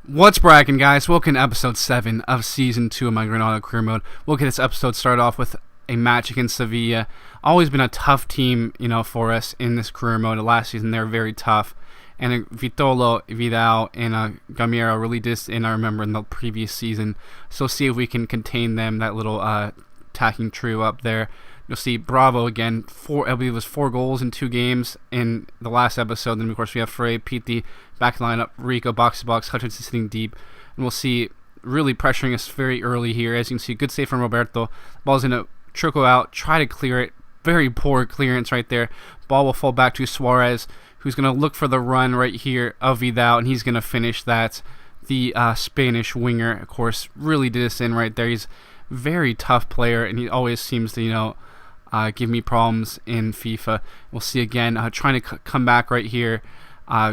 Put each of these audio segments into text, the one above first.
What's bragging, guys? Welcome to episode 7 of season 2 of my Granada career mode. We'll get this episode started off with a match against Sevilla. Always been a tough team, for us in this career mode. Last season they were very tough, and Vitolo, Vidal, and Gamero really did this I remember in the previous season. So see if we can contain them. That little attacking trio up there. You'll see Bravo again. I believe it was 4 goals in 2 games in the last episode. Then of course we have Frey, Piti, back lineup, Rico, box to box, Hutchinson sitting deep, and we'll see really pressuring us very early here. As you can see, good save from Roberto. Ball's gonna trickle out, try to clear it. Very poor clearance right there. Ball will fall back to Suarez, who's gonna look for the run right here of Vidal, and he's gonna finish that. The Spanish winger, of course, really did us in right there. He's a very tough player, and he always seems to, give me problems in FIFA. We'll see again, trying to come back right here.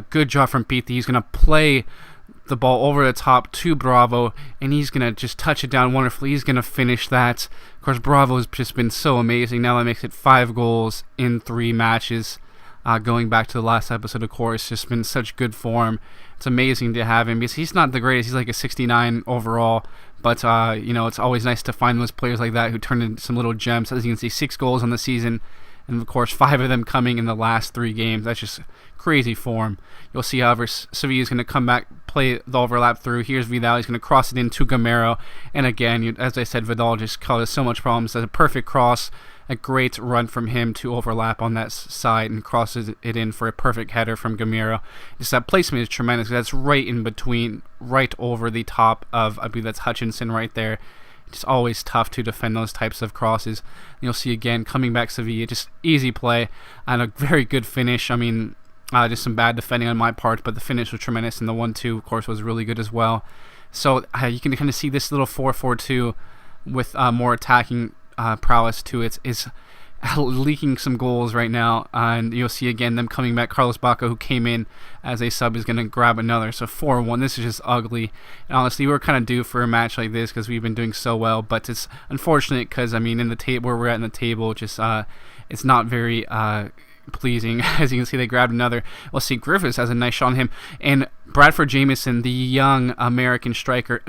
Good job from Pete. He's going to play the ball over the top to Bravo, and he's going to just touch it down wonderfully. He's going to finish that. Of course, Bravo has just been so amazing. Now that makes it 5 goals in 3 matches. Going back to the last episode, of course, just been such good form. It's amazing to have him because he's not the greatest. He's like a 69 overall, but it's always nice to find those players like that who turn into some little gems. As you can see, 6 goals on the season, and of course 5 of them coming in the last 3 games. That's just crazy form. You'll see, however, Sevilla is going to come back, play the overlap through. Here's Vidal. He's going to cross it into Gamero, and again, as I said, Vidal just caused so much problems. That's a perfect cross. A great run from him to overlap on that side and crosses it in for a perfect header from Gamero. Just that placement is tremendous. That's right in between, right over the top of, I believe that's Hutchinson right there. It's always tough to defend those types of crosses. And you'll see again, coming back Sevilla, just easy play and a very good finish. I mean, just some bad defending on my part, but the finish was tremendous, and the 1-2, of course, was really good as well. So you can kind of see this little 4-4-2 with more attacking prowess to it is leaking some goals right now, and you'll see again them coming back. Carlos Baca, who came in as a sub, is going to grab another. So 4-1. This is just ugly, and honestly, we were kind of due for a match like this because we've been doing so well, but it's unfortunate because, I mean, in the table where we're at in the table, just it's not very pleasing. As you can see, they grabbed another. We'll see Griffiths has a nice shot on him, and Bradford Jamieson, the young American striker,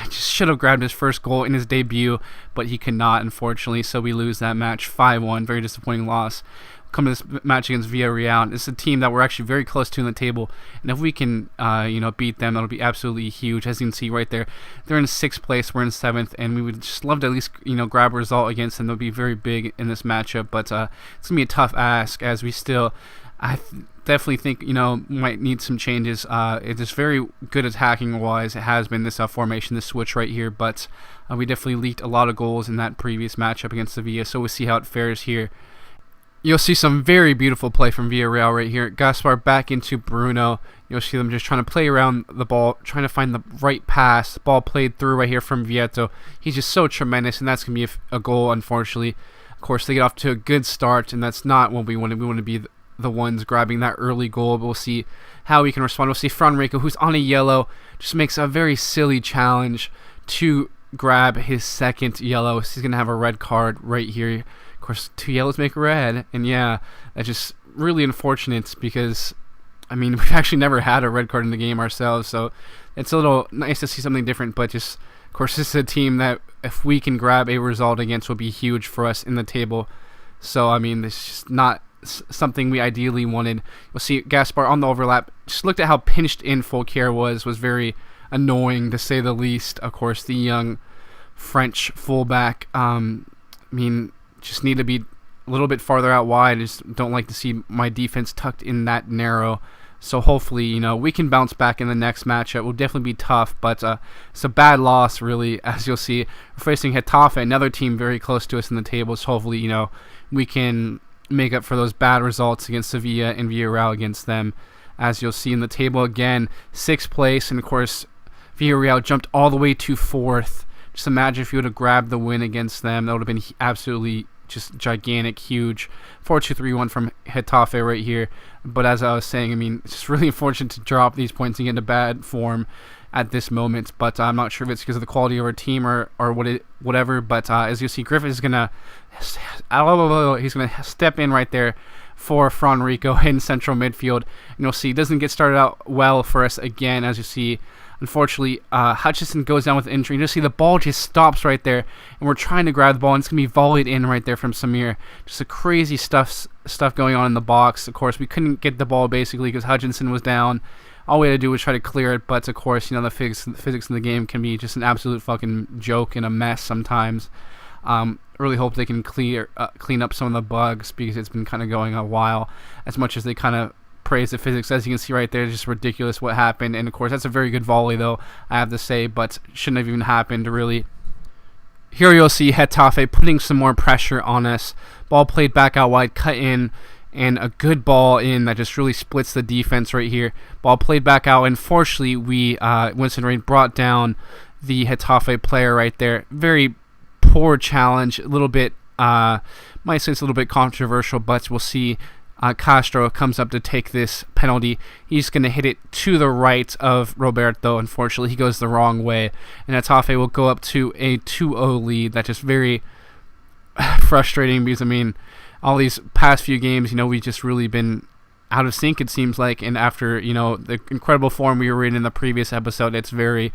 just should have grabbed his first goal in his debut, but he could not, unfortunately, so we lose that match 5-1. Very disappointing loss. Come to this match against Villarreal. It's a team that we're actually very close to in the table, and if we can beat them, that'll be absolutely huge. As you can see right there, they're in 6th place, we're in 7th, and we would just love to at least grab a result against them. They'll be very big in this matchup, but it's gonna be a tough ask, as we still definitely think might need some changes. It is very good attacking wise. It has been this formation, this switch right here, but we definitely leaked a lot of goals in that previous matchup against Sevilla, so we'll see how it fares here. You'll see some very beautiful play from Villarreal right here. Gaspar back into Bruno. You'll see them just trying to play around the ball, trying to find the right pass. Ball played through right here from Vieto. He's just so tremendous, and that's going to be a goal, unfortunately. Of course, they get off to a good start, and that's not what we want to. We want to be the ones grabbing that early goal, but we'll see how we can respond. We'll see Franrico, who's on a yellow, just makes a very silly challenge to grab his 2nd yellow. So he's going to have a red card right here. Of course, 2 yellows make red, and yeah, that's just really unfortunate because, I mean, we've actually never had a red card in the game ourselves, so it's a little nice to see something different, but just, of course, this is a team that if we can grab a result against will be huge for us in the table. So, I mean, this is just not something we ideally wanted. We'll see Gaspar on the overlap. Just looked at how pinched in Fulquier was very annoying, to say the least. Of course, the young French fullback, just need to be a little bit farther out wide. I just don't like to see my defense tucked in that narrow. So hopefully, we can bounce back in the next matchup. It will definitely be tough, but it's a bad loss, really. As you'll see, we're facing Getafe, another team very close to us in the table. So hopefully, we can make up for those bad results against Sevilla and Villarreal against them. As you'll see in the table again, 6th place, and of course, Villarreal jumped all the way to 4th. Just imagine if you would have grabbed the win against them. That would have been absolutely just gigantic, huge. 4-2-3-1 from Getafe right here. But as I was saying, I mean, it's just really unfortunate to drop these points and get into bad form at this moment. But I'm not sure if it's because of the quality of our team or whatever. But as you see, Griffith is gonna step in right there for Franrico in central midfield. And you'll see, doesn't get started out well for us again. As you see, Unfortunately, Hutchinson goes down with injury. You just see the ball just stops right there, and we're trying to grab the ball, and it's going to be volleyed in right there from Samir. Just a crazy stuff going on in the box. Of course, we couldn't get the ball basically because Hutchinson was down. All we had to do was try to clear it, but of course, the physics in the game can be just an absolute fucking joke and a mess sometimes. Really hope they can clean up some of the bugs because it's been kind of going a while. As much as they kind of praise the physics, as you can see right there, it's just ridiculous what happened. And of course, that's a very good volley, though, I have to say, but shouldn't have even happened, really. Here you'll see Getafe putting some more pressure on us. Ball played back out wide, cut in, and a good ball in that just really splits the defense right here. Ball played back out, and fortunately, Winston Reid brought down the Getafe player right there. Very poor challenge, a little bit, might say it's a little bit controversial, but we'll see. Castro comes up to take this penalty. He's going to hit it to the right of Roberto. Unfortunately, he goes the wrong way, and Getafe will go up to a 2-0 lead. That's just very frustrating because, all these past few games, we've just really been out of sync, it seems like, and after, the incredible form we were in the previous episode, it's very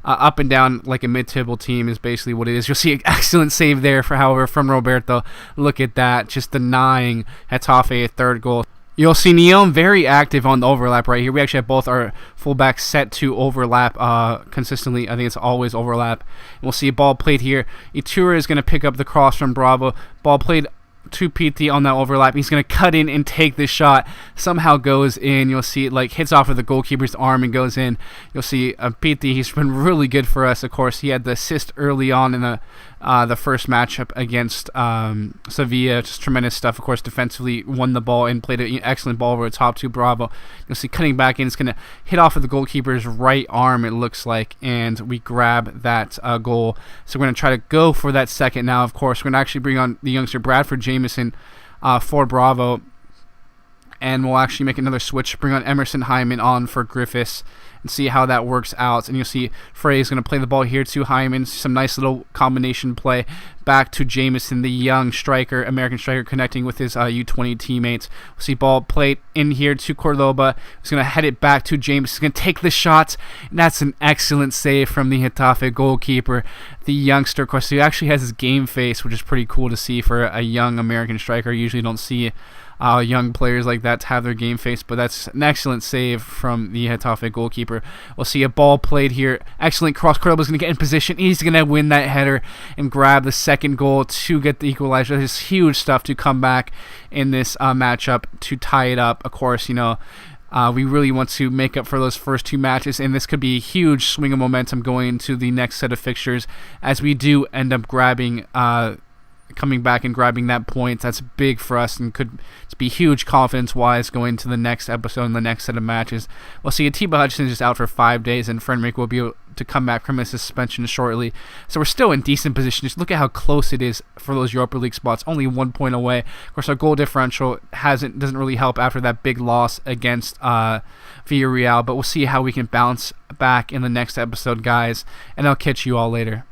up and down like a mid-table team is basically what it is. You'll see an excellent save there, however, from Roberto. Look at that, just denying Getafe a third goal. You'll see Neon very active on the overlap right here. We actually have both our fullbacks set to overlap consistently. I think it's always overlap. And we'll see a ball played here. Itura is going to pick up the cross from Bravo. Ball played to PT on that overlap. He's going to cut in and take this shot. Somehow goes in. You'll see it hits off of the goalkeeper's arm and goes in. You'll see PT. He's been really good for us. Of course, he had the assist early on in the first matchup against Sevilla. Just tremendous stuff. Of course, defensively won the ball and played an excellent ball over the top to Bravo. You'll see cutting back in. It's going to hit off of the goalkeeper's right arm, it looks like, and we grab that goal. So we're going to try to go for that second now. Of course, we're going to actually bring on the youngster Bradford Jameson for Bravo, and we'll actually make another switch, bring on Emerson Hyman on for Griffiths, and see how that works out. And you'll see Frey is going to play the ball here to Hyman. Some nice little combination play back to Jameson, the young striker, American striker, connecting with his U20 teammates. We'll see ball played in here to Cordoba. He's going to head it back to Jameson. He's going to take the shot, and that's an excellent save from the Getafe goalkeeper. The youngster, of course, he actually has his game face, which is pretty cool to see for a young American striker. You usually don't see young players like that to have their game face, but that's an excellent save from the Getafe goalkeeper. We'll see a ball played here. Excellent cross. Cordoba's going to get in position. He's going to win that header and grab the second goal to get the equalizer. This is huge stuff to come back in this matchup to tie it up. Of course, we really want to make up for those first two matches, and this could be a huge swing of momentum going into the next set of fixtures as we do end up coming back and grabbing that point. That's big for us and could be huge confidence-wise going to the next episode and the next set of matches. We'll see Atiba Hutchinson is just out for 5 days, and Frederick will be able to come back from his suspension shortly. So we're still in decent position. Just look at how close it is for those Europa League spots. Only 1 point away. Of course, our goal differential doesn't really help after that big loss against Villarreal, but we'll see how we can bounce back in the next episode, guys, and I'll catch you all later.